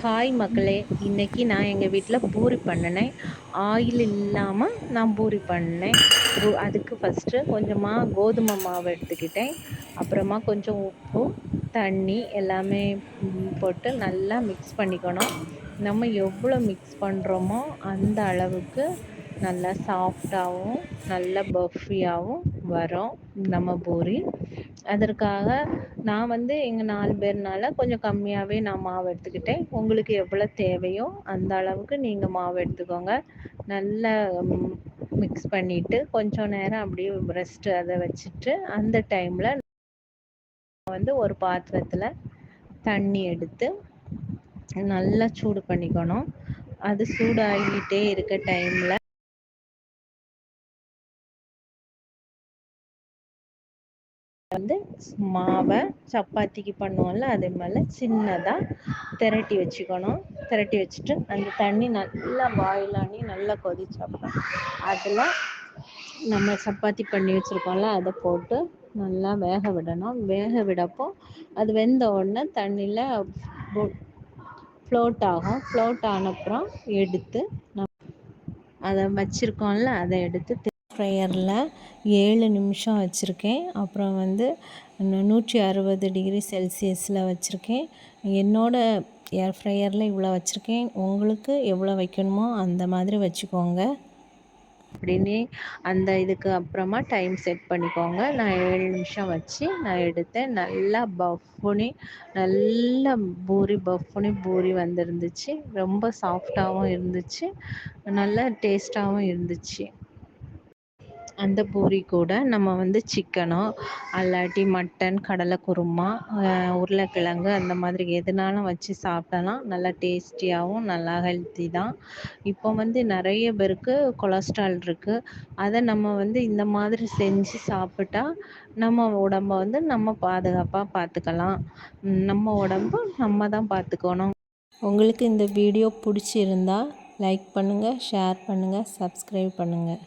Hi மக்களே, இன்னைக்கு நான் எங்கள் வீட்டில் பூரி பண்ணினேன். ஆயில் இல்லாமல் நான் பூரி பண்ணேன். அதுக்கு ஃபஸ்ட்டு கொஞ்சமாக கோதுமை மாவு எடுத்துக்கிட்டேன். அப்புறமா கொஞ்சம் உப்பு, தண்ணி எல்லாமே போட்டு நல்லா மிக்ஸ் பண்ணிக்கணும். நம்ம எவ்வளோ மிக்ஸ் பண்ணுறோமோ அந்த அளவுக்கு நல்லா சாஃப்டாகவும் நல்லா பஃபியாகவும் வரும் நம்ம பூரி. அதற்காக நான் எங்கள் 4 பேர்னால கொஞ்சம் கம்மியாகவே நான் மாவு எடுத்துக்கிட்டேன். உங்களுக்கு எவ்வளோ தேவையோ அந்த அளவுக்கு நீங்கள் மாவு எடுத்துக்கோங்க. நல்லா மிக்ஸ் பண்ணிவிட்டு கொஞ்சம் நேரம் அப்படியே அதை வச்சுட்டு அந்த டைமில் ஒரு பாத்திரத்தில் தண்ணி எடுத்து நல்லா சூடு பண்ணிக்கணும். அது சூடாகிட்டே இருக்க டைமில் மாவை சப்பாத்திக்கு பண்ணுவோம்ல, அதே மாதிரி சின்னதாக திரட்டி வச்சுக்கணும். திரட்டி வச்சுட்டு அந்த தண்ணி நல்லா பாயில் ஆகி நல்லா கொதிச்சப்பறம் அதில் நம்ம சப்பாத்தி பண்ணி வச்சுருக்கோம்ல அதை போட்டு நல்லா வேக விடணும். வேக விடப்போ அது வெந்த உடனே தண்ணியில் ஃப்ளோட் ஆகும். ஃப்ளோட் ஆனப்புறம் எடுத்து அதை வச்சுருக்கோம்ல அதை எடுத்து ஃப்ரையரில் 7 நிமிஷம் வச்சுருக்கேன். அப்புறம் 160 டிகிரி செல்சியஸில் வச்சுருக்கேன். என்னோடய ஏர் ஃப்ரையரில் இவ்வளோ வச்சுருக்கேன். உங்களுக்கு எவ்வளோ வைக்கணுமோ அந்த மாதிரி வச்சுக்கோங்க. அப்படின்னு அந்த இதுக்கு அப்புறமா டைம் செட் பண்ணிக்கோங்க. நான் 7 நிமிஷம் வச்சு நான் எடுத்தேன். நல்லா பஃப்னி நல்ல பூரி வந்துருந்துச்சு. ரொம்ப சாஃப்டாகவும் இருந்துச்சு, நல்ல டேஸ்ட்டாகவும் இருந்துச்சு. அந்த பூரி கூட நம்ம சிக்கனோ அல்லாட்டி மட்டன், கடலை குருமா, உருளைக்கிழங்கு அந்த மாதிரி எதுனாலும் வச்சு சாப்பிடலாம். நல்லா டேஸ்டியாகவும் நல்லா ஹெல்த்தி தான். இப்போ நிறைய பேருக்கு கொலஸ்ட்ரால் இருக்குது. அதை நம்ம இந்த மாதிரி செஞ்சு சாப்பிட்டா நம்ம உடம்பை நம்ம பாதுகாப்பாக பார்த்துக்கலாம். நம்ம உடம்பு நம்ம தான் பார்த்துக்கணும். உங்களுக்கு இந்த வீடியோ பிடிச்சிருந்தா லைக் பண்ணுங்கள், ஷேர் பண்ணுங்கள், சப்ஸ்கிரைப் பண்ணுங்கள்.